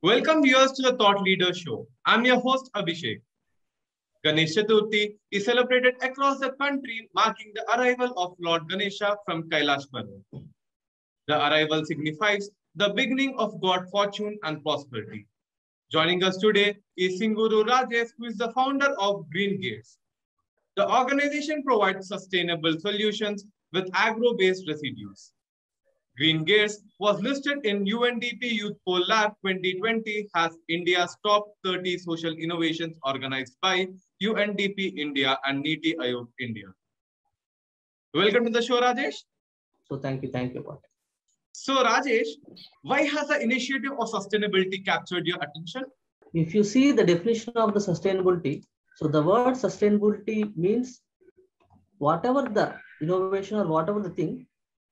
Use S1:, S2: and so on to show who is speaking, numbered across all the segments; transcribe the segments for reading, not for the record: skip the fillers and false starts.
S1: Welcome viewers to the Thought Leader Show. I'm your host Abhishek. Ganesha Chaturthi is celebrated across the country, marking the arrival of Lord Ganesha from Kailash Parvat. The arrival signifies the beginning of God fortune and prosperity. Joining us today is Singuru Rajesh, who is the founder of Green Gates. The organization provides sustainable solutions with agro-based residues. Green Gates was listed in UNDP Youth Poll Lab 2020 as India's top 30 social innovations organized by UNDP India and Niti Aayog India. Welcome to the show, Rajesh.
S2: So thank you.
S1: So Rajesh, why has the initiative of sustainability captured your attention?
S2: If you see the definition of the sustainability, so the word sustainability means whatever the innovation or whatever the thing,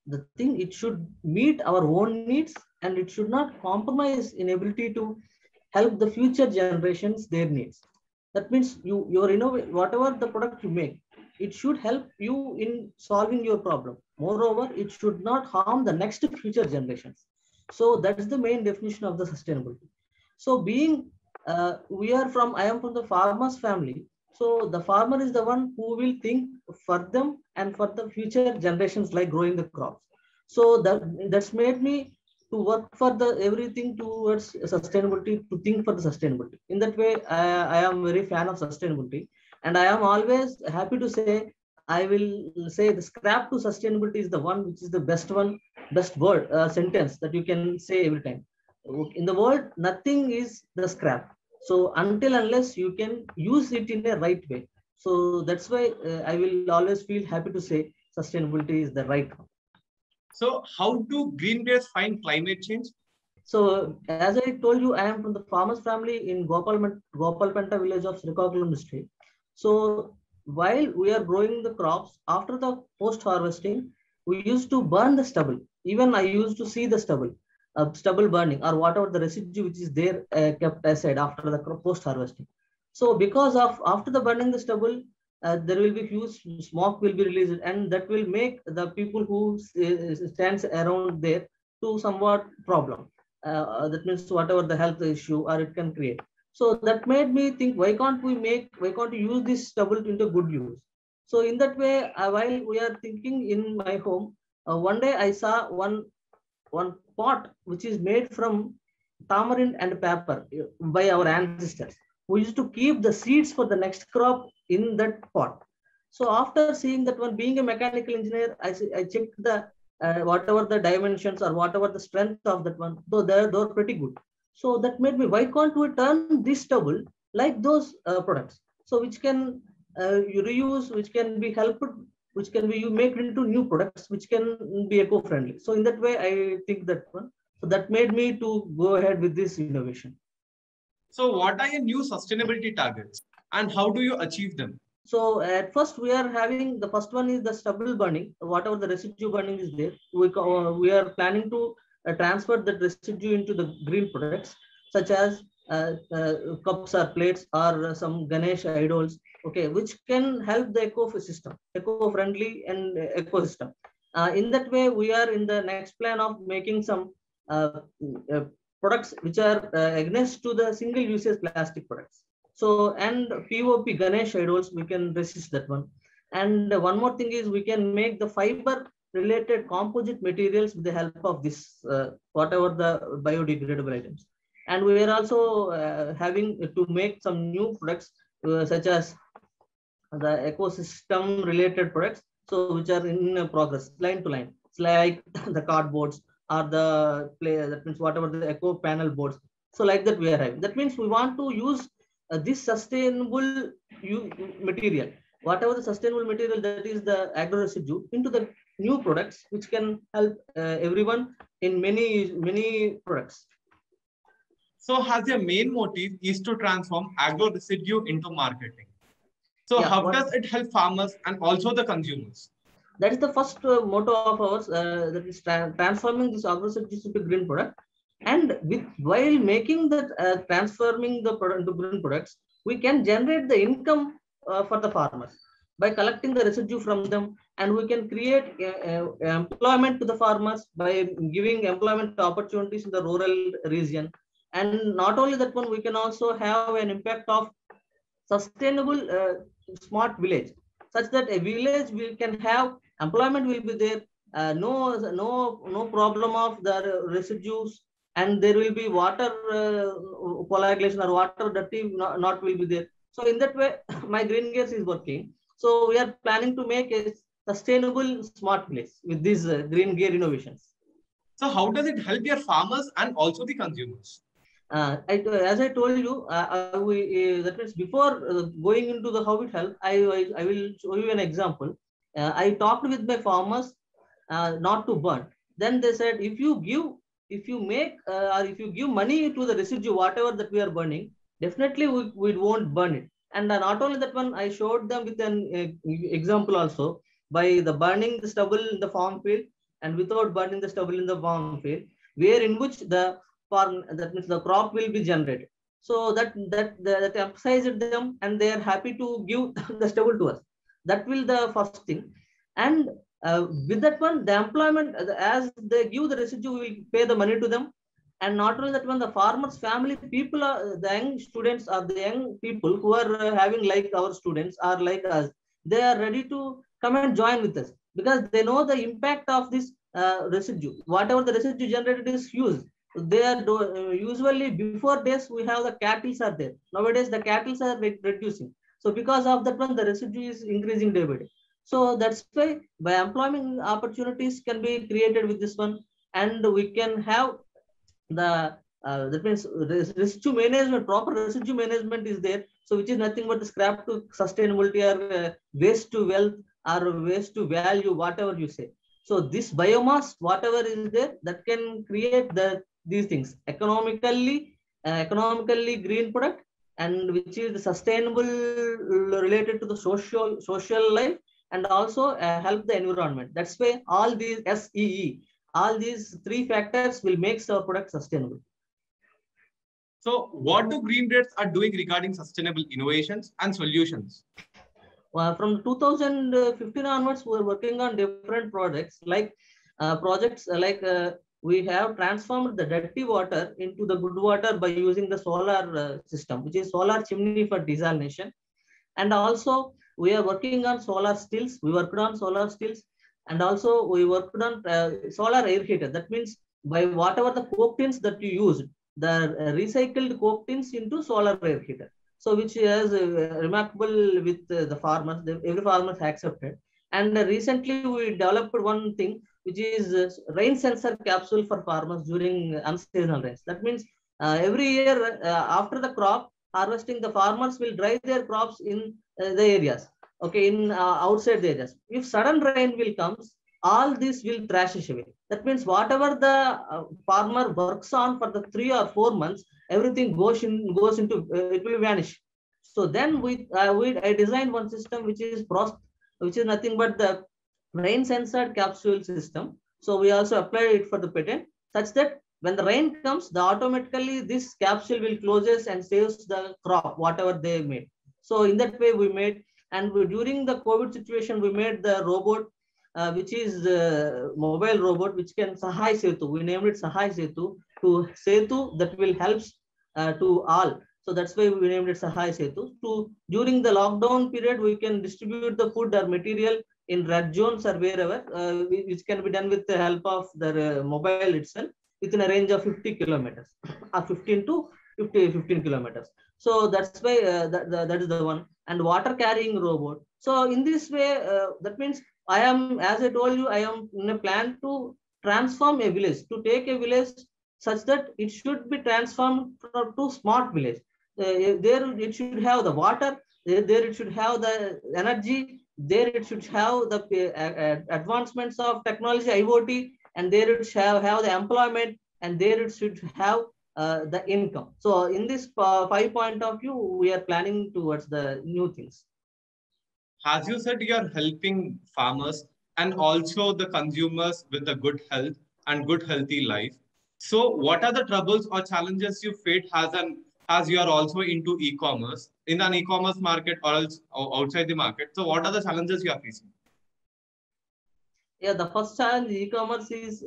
S2: it should meet our own needs and it should not compromise in ability to help the future generations their needs. That means whatever the product you make, it should help you in solving your problem. Moreover, it should not harm the next future generations. So that is the main definition of the sustainability. So I am from the farmer's family. So the farmer is the one who will think for them and for the future generations, like growing the crops. So that's made me to work for the everything towards sustainability, to think for the sustainability. In that way, I am very fan of sustainability, and I am always happy to say, I will say the scrap to sustainability is the one which is the best word sentence that you can say every time. In the world, nothing is the scrap. So unless you can use it in a right way. So that's why I will always feel happy to say sustainability is the right one.
S1: So how do Green Gates find climate change?
S2: So as I told you, I am from the farmer's family in Gopalpenta village of Srikakulam district. So while we are growing the crops, after the post harvesting, we used to burn the stubble. Even I used to see the stubble burning or whatever the residue which is there kept aside after the post harvesting. So because of after the burning the stubble, there will be huge smoke will be released, and that will make the people who stands around there to somewhat problem. That means whatever the health issue or it can create. So that made me think, why can't we use this stubble into good use? So in that way, while we are thinking in my home, one day I saw one pot which is made from tamarind and pepper by our ancestors. We used to keep the seeds for the next crop in that pot. So after seeing that one, being a mechanical engineer, I checked the whatever the dimensions or whatever the strength of that one, though they're pretty good. So that made me, why can't we turn this stubble like those products? So which can you reuse, which can be helped, which can be you make into new products, which can be eco-friendly. So in that way, I think that one. So that made me to go ahead with this innovation.
S1: So what are your new sustainability targets and how do you achieve them?
S2: So at first we are having, the first one is the stubble burning, whatever the residue burning is there. We are planning to transfer that residue into the green products, such as cups or plates or some Ganesha idols, okay, which can help the eco-friendly and ecosystem. In that way, we are in the next plan of making some products which are against to the single-use plastic products. So, and POP Ganesh idols, we can resist that one. And one more thing is, we can make the fiber related composite materials with the help of this, whatever the biodegradable items. And we are also having to make some new products such as the ecosystem related products, so which are in progress, line to line. It's like the cardboards or that means whatever the eco panel boards. So like that we are having. That means we want to use this sustainable material, whatever the sustainable material that is the agro residue, into the new products which can help everyone in many products.
S1: So has your main motive is to transform agro residue into marketing. So yeah, how does it help farmers and also the consumers?
S2: That is the first motto of ours, that is transforming this agro residue into green product. And while making that transforming the product into green products, we can generate the income for the farmers by collecting the residue from them, and we can create employment to the farmers by giving employment opportunities in the rural region. And not only that one, we can also have an impact of sustainable smart village, such that a village we can have employment will be there, no problem of the residues, and there will be water coagulation or water dirty not will be there. So in that way, my green gears is working. So we are planning to make a sustainable smart village with these green gear innovations.
S1: So how does it help your farmers and also the consumers?
S2: As I told you, that means before going into the how it help, I will show you an example. I talked with my farmers not to burn. Then they said, if you make or if you give money to the residue, whatever that we are burning, definitely we won't burn it. And not only that one, I showed them with an example also by the burning the stubble in the farm field and without burning the stubble in the farm field, where in which the farm, that means the crop will be generated. So that emphasized them, and they are happy to give the stubble to us. That will the first thing. And with that one, the employment, as they give the residue, we will pay the money to them. And not only that one, the farmers family people are the young students or the young people who are having like our students are like us, they are ready to come and join with us, because they know the impact of this residue. Whatever the residue generated is huge. They are usually before days we have the cattle are there. Nowadays the cattle are reducing. So because of that one, the residue is increasing day by day. So that's why by employment opportunities can be created with this one, and we can have the that means residue management, proper residue management is there. So which is nothing but the scrap to sustainability or waste to wealth or waste to value, whatever you say. So this biomass, whatever is there, that can create these things economically green product, and which is sustainable related to the social life, and also help the environment. That's why all these SEE, all these three factors will make our product sustainable.
S1: So what do Green Rates are doing regarding sustainable innovations and solutions?
S2: From 2015 onwards, we're working on different projects we have transformed the dirty water into the good water by using the solar system, which is solar chimney for desalination. And also we are working on solar stills. We worked on solar stills, and also we worked on solar air heater. That means by whatever the coke tins that you used, the recycled coke tins into solar air heater. So which is remarkable with the farmers. Every farmer has accepted. And recently we developed one thing which is rain sensor capsule for farmers during unseasonal rains. That means every year after the crop harvesting, the farmers will dry their crops in the areas, okay, in outside the areas. If sudden rain will comes, all this will trash away. That means whatever the farmer works on for the 3 or 4 months, everything goes into it will vanish. So then I designed one system which is nothing but the rain sensor capsule system. So we also applied it for the patent, such that when the rain comes, the automatically this capsule will closes and saves the crop, whatever they made. So in that way we made, and during the COVID situation, we made the robot, which is the mobile robot, which can Sahai Setu. We named it Sahai Setu, to Setu that will help to all. So that's why we named it Sahai Setu. During the lockdown period, we can distribute the food or material in red zones or wherever, which can be done with the help of the mobile itself within a range of 50 kilometers or 15 to 15 kilometers. So that's why that is the one. And water carrying robot. So in this way, that means I am, as I told you, I am in a plan to transform a village, to take a village such that it should be transformed to smart village. There it should have the water, there it should have the energy, there it should have the advancements of technology, IoT, and there it should have the employment, and there it should have the income. So in this 5 point of view, we are planning towards the new things.
S1: As you said, you are helping farmers and also the consumers with a good health and good healthy life. So what are the troubles or challenges you face as you are also into e-commerce, in an e-commerce market or else outside the market? So what are the challenges you are facing?
S2: Yeah, the first challenge e-commerce is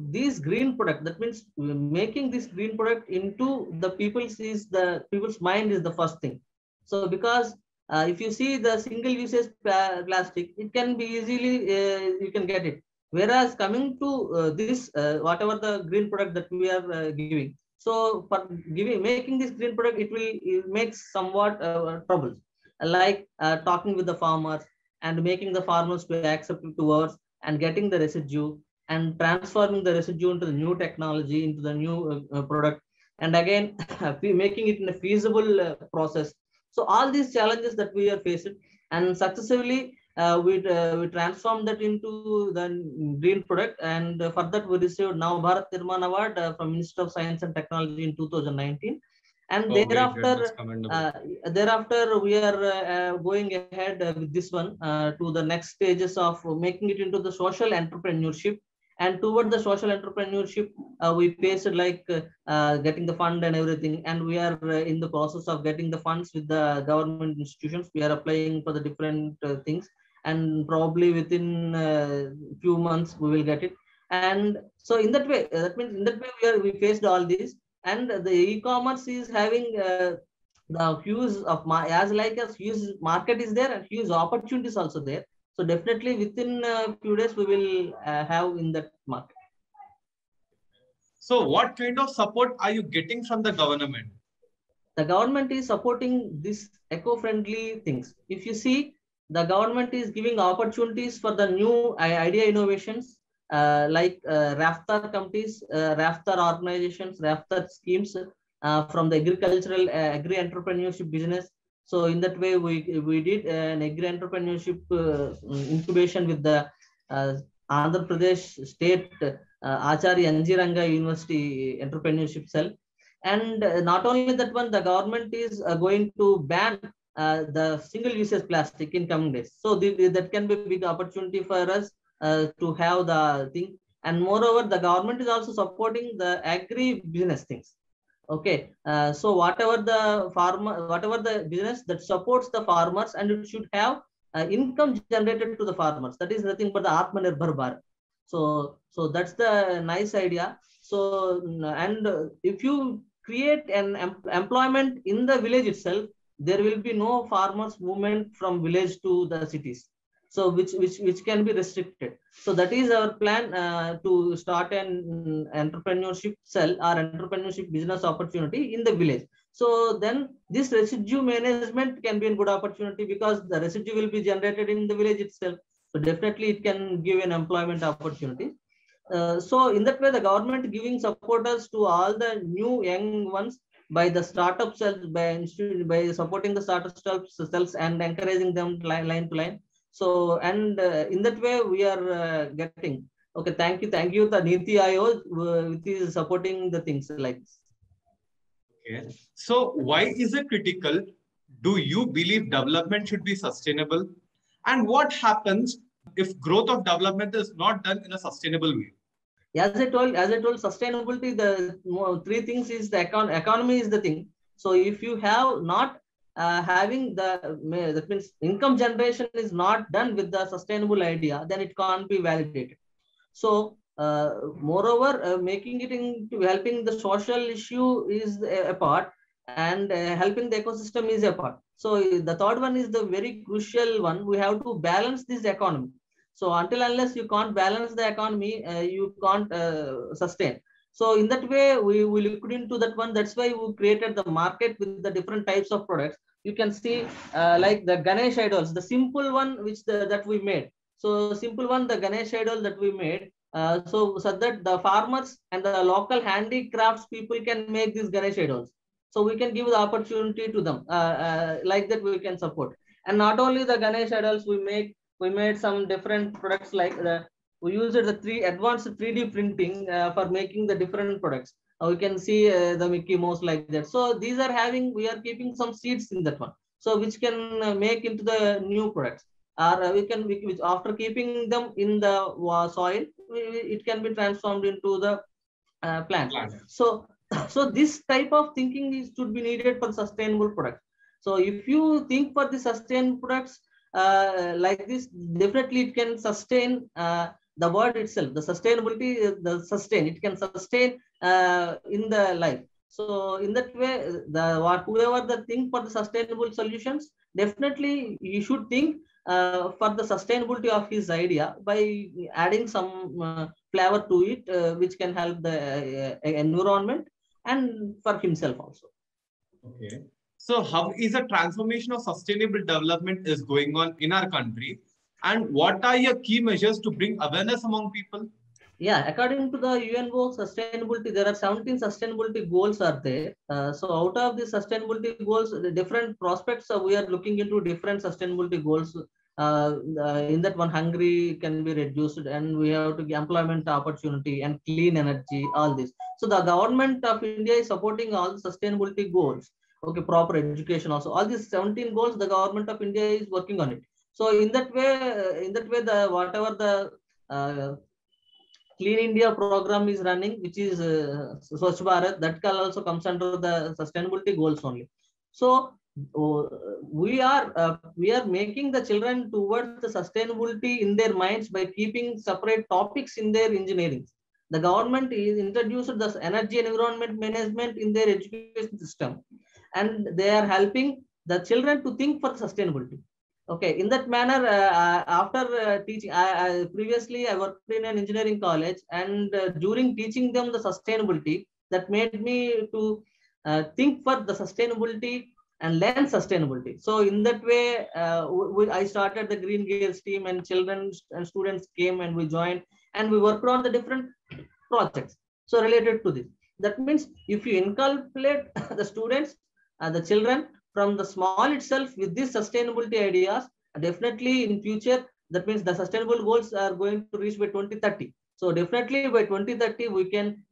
S2: these green product, that means making this green product into the people's mind is the first thing. So because if you see the single usage plastic, it can be easily you can get it. Whereas coming to this whatever the green product that we are giving, so for making this green product, it makes somewhat troubles, like talking with the farmers and making the farmers to accept it towards and getting the residue and transforming the residue into the new technology, into the new product, and again making it in a feasible process. So all these challenges that we are facing, and successively we transformed that into the green product, and for that we received now Bharat Nirman Award from Minister of Science and Technology in 2019. And
S1: Oh, great, great. That's commendable.
S2: thereafter we are going ahead with this one to the next stages of making it into the social entrepreneurship. And toward the social entrepreneurship, we faced like getting the fund and everything, and we are in the process of getting the funds with the government institutions. We are applying for the different things, and probably within few months we will get it. And so in that way, that means in that way we faced all these. And the e-commerce is having the huge of as like a huge market is there, and huge opportunities also there. So definitely within a few days we will have in that market.
S1: So what kind of support are you getting from the government?
S2: The government is supporting these eco-friendly things. If you see, the government is giving opportunities for the new idea innovations, like RAFTAR companies, RAFTAR organizations, RAFTAR schemes from the agricultural agri-entrepreneurship business. So in that way, we did an agri-entrepreneurship incubation with the Andhra Pradesh State Acharya Anjiranga University Entrepreneurship Cell. And not only that one, the government is going to ban the single-use plastic in coming days. So that can be a big opportunity for us to have the thing. And moreover, the government is also supporting the agri-business things. Okay, so whatever the business that supports the farmers, and it should have income generated to the farmers. That is nothing but the Atmanirbhar Bharat. So that's the nice idea. So, and if you create an employment in the village itself, there will be no farmers movement from village to the cities. So which can be restricted. So that is our plan to start an entrepreneurship cell or entrepreneurship business opportunity in the village. So then this residue management can be a good opportunity, because the residue will be generated in the village itself. So definitely it can give an employment opportunity. So in that way, the government giving supporters to all the new young ones by the startup cells, by supporting the startup cells and encouraging them line to line. So, and in that way we are getting. Okay, thank you. The Niti Aayog which is supporting the things like this.
S1: Okay. So why is it critical? Do you believe development should be sustainable? And what happens if growth of development is not done in a sustainable way?
S2: As I told, sustainability, the three things is the economy is the thing. So if you have not having that means income generation is not done with the sustainable idea, then it can't be validated. So moreover, making it into helping the social issue is a part, and helping the ecosystem is a part. So the third one is the very crucial one. We have to balance this economy. So until unless you can't balance the economy, you can't sustain. So in that way, we looked into that one. That's why we created the market with the different types of products. You can see like the Ganesha idols, the simple one which that we made. So simple one, the Ganesha idol that we made. So that the farmers and the local handicrafts people can make these Ganesha idols. So we can give the opportunity to them. Like that we can support. And not only the Ganesha idols, we made some different products like we used the advanced 3D printing for making the different products. We can see the Mickey Mouse like that. So these are we are keeping some seeds in that one. So which can make into the new products. Or which after keeping them in the soil, it can be transformed into the plant. So this type of thinking should be needed for sustainable products. So if you think for the sustainable products, like this, definitely it can sustain the word itself, the sustainability, the sustain, it can sustain in the life. So in that way, whoever the think for the sustainable solutions, definitely you should think for the sustainability of his idea by adding some flavor to it, which can help the environment and for himself also.
S1: Okay. So how is a transformation of sustainable development is going on in our country, and what are your key measures to bring awareness among people?
S2: Yeah, according to the UNO sustainability, there are 17 sustainability goals are there. So out of the sustainability goals, the different prospects, we are looking into different sustainability goals. In that one, hungry can be reduced, and we have to get employment opportunity and clean energy, all this. So the government of India is supporting all the sustainability goals. Okay, proper education also. All these 17 goals, the government of India is working on it. So in that way, the whatever the uh, Clean India program is running, which is Swachh Bharat, that also comes under the sustainability goals only. So we are making the children towards the sustainability in their minds by keeping separate topics in their engineering. The government is introduced the energy and environment management in their education system, and they are helping the children to think for sustainability. Okay, in that manner, after teaching, previously I worked in an engineering college, and during teaching them the sustainability, that made me to think for the sustainability and learn sustainability. So in that way, I started the Green Gears team, and children and students came and we joined, and we worked on the different projects. So related to this, that means if you inculcate the students, the children from the small itself with these sustainability ideas, definitely in future, that means the sustainable goals are going to reach by 2030. So definitely by 2030, we can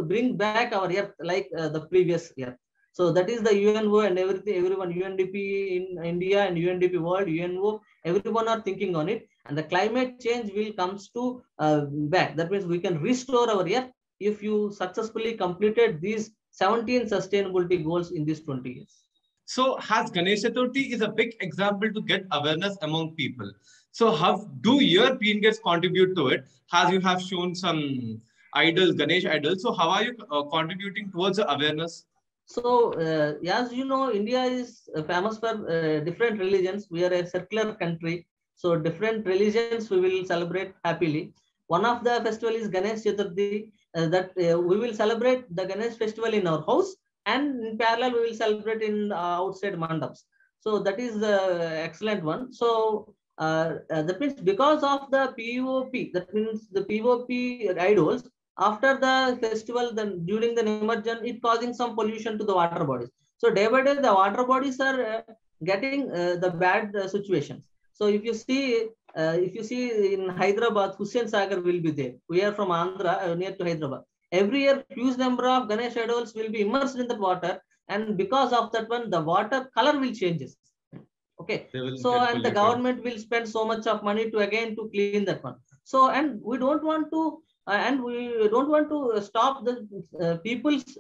S2: bring back our earth like the previous year. So that is the UNO and everyone, UNDP in India and UNDP world, UNO, everyone are thinking on it. And the climate change will comes to back. That means we can restore our earth if you successfully completed these 17 sustainability goals in these 20 years.
S1: So has Ganesha Chaturthi is a big example to get awareness among people. So how do your Green Gates contribute to it? As you have shown some idols, Ganesh idols. So how are you contributing towards the awareness?
S2: So, as you know, India is famous for different religions. We are a secular country. So, different religions we will celebrate happily. One of the festival is Ganesh Chaturthi, that we will celebrate the Ganesh festival in our house, and in parallel we will celebrate in outside mandaps. So, that is the excellent one. So, that means because of the POP, that means the POP idols, after the festival, then during the Nimarjan, it causing some pollution to the water bodies. So day by day, the water bodies are getting the bad situations. So if you see in Hyderabad, Hussain Sagar will be there. We are from Andhra, near to Hyderabad. Every year, huge number of Ganesh idols will be immersed in that water, and because of that one, the water color will changes. Okay, so and the government will spend so much of money to again to clean that one. So and we don't want to stop the people's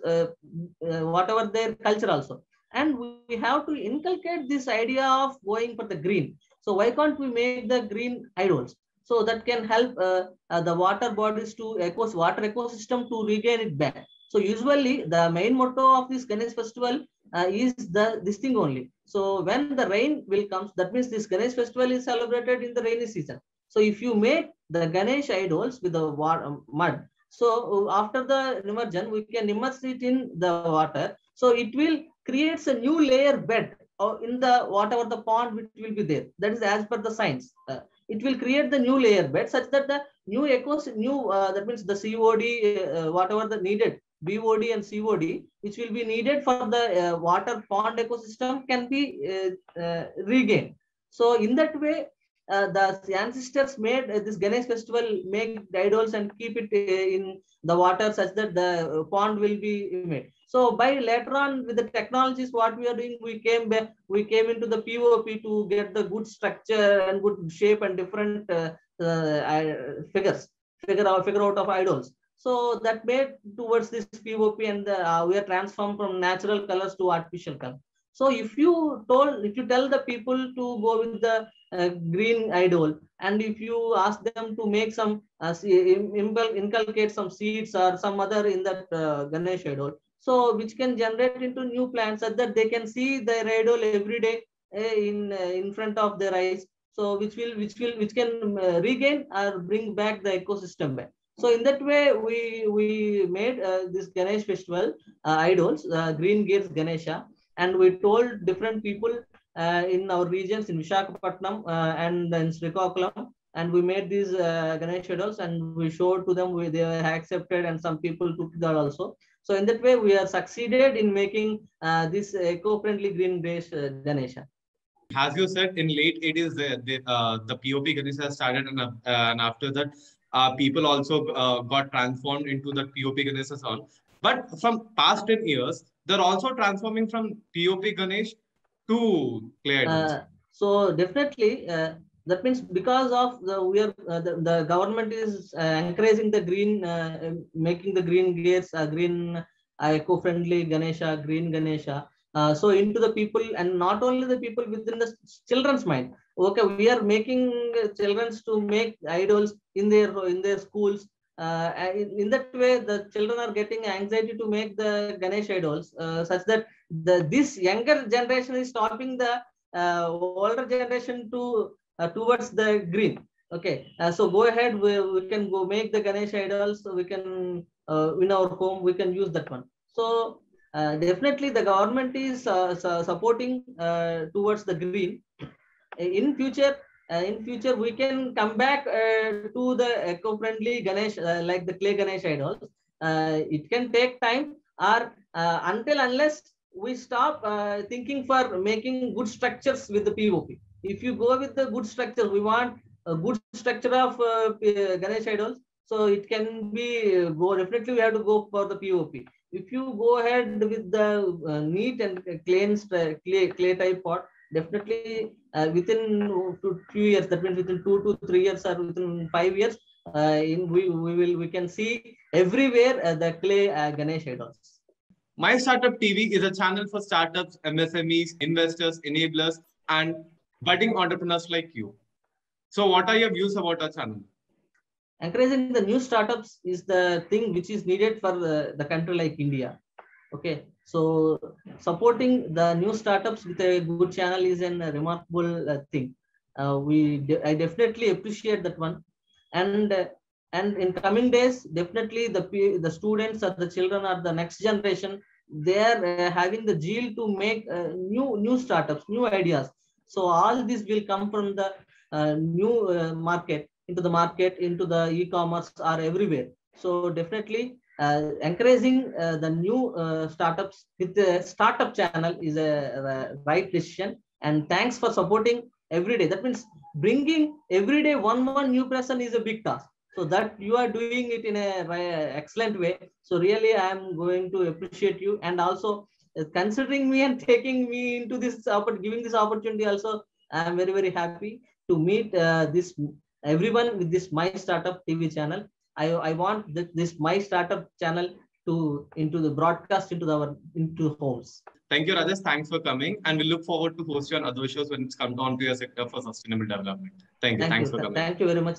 S2: whatever their culture also, and we have to inculcate this idea of going for the green. So why can't we make the green idols, so that can help the water bodies to water ecosystem to regain it back. So usually the main motto of this Ganesh festival is this thing only. So when the rain will come, that means this Ganesh festival is celebrated in the rainy season. So if you make the Ganesh idols with the water, mud, so after the immersion, we can immerse it in the water. So it will creates a new layer bed in the whatever the pond which will be there. That is as per the science. It will create the new layer bed such that the new that means the COD, whatever the needed BOD and COD, which will be needed for the water pond ecosystem, can be regained. So in that way, the ancestors made this Ganesh festival, make the idols and keep it in the water such that the pond will be made. So by later on with the technologies, what we are doing, we came into the POP to get the good structure and good shape and different figure out of idols. So that made towards this POP, and we are transformed from natural colors to artificial color. So if you tell the people to go with the green idol, and if you ask them to make some inculcate some seeds or some other in that Ganesh idol, so which can generate into new plants, so that they can see their idol every day in front of their eyes, so which can regain or bring back the ecosystem back. So in that way, we made this Ganesh festival idols, green gears Ganesha, and we told different people in our regions in Visakhapatnam and in Srikakulam, and we made these Ganesh idols, and we showed to them, they were accepted, and some people took that also. So in that way, we are succeeded in making this eco-friendly green based Ganesha.
S1: As you said, in late 80s, the POP Ganesha started, and after that, people also got transformed into the POP Ganesha all. But from past 10 years, they're also transforming from POP Ganesh to clay idols.
S2: So definitely, that means because of the government is encouraging the green, making the green gears, green eco-friendly Ganesha, green Ganesha. So into the people, and not only the people within the children's mind. Okay, we are making children to make idols in their schools. In that way, the children are getting anxiety to make the Ganesh idols, such that this younger generation is stopping the older generation to towards the green. Okay, so go ahead. We can go make the Ganesh idols. So we can in our home we can use that one. So definitely the government is supporting towards the green. In future we can come back to the eco-friendly Ganesh, like the clay Ganesh idols. It can take time, or until unless we stop thinking for making good structures with the POP. If you go with the good structure, we want a good structure of Ganesh idols. So it can be definitely we have to go for the POP. If you go ahead with the neat and clean clay type pot, definitely within few years, that means within 2 to 3 years or within 5 years, we can see everywhere the clay Ganesh idols.
S1: My Startup TV is a channel for startups, MSMEs, investors, enablers, and budding entrepreneurs like you. So what are your views about our channel?
S2: Encouraging the new startups is the thing which is needed for the country like India. Okay, so supporting the new startups with a good channel is a remarkable thing. I definitely appreciate that one, and in coming days, definitely the students or the children or the next generation, they are having the zeal to make new startups, new ideas. So all this will come from the new market, into the e-commerce or everywhere. So definitely encouraging the new startups with the startup channel is a right decision. And thanks for supporting every day. That means bringing every day one new person is a big task. So that you are doing it in a excellent way. So really, I am going to appreciate you, and also considering me and taking me into this giving this opportunity. Also, I am very happy to meet this everyone with this My Startup TV channel. I want this My Startup channel to into the broadcast into homes.
S1: Thank you, Rajesh. Thanks for coming, and we look forward to host you on other shows when it's come down to your sector for sustainable development. Thank you. Thanks for coming.
S2: Thank you very much.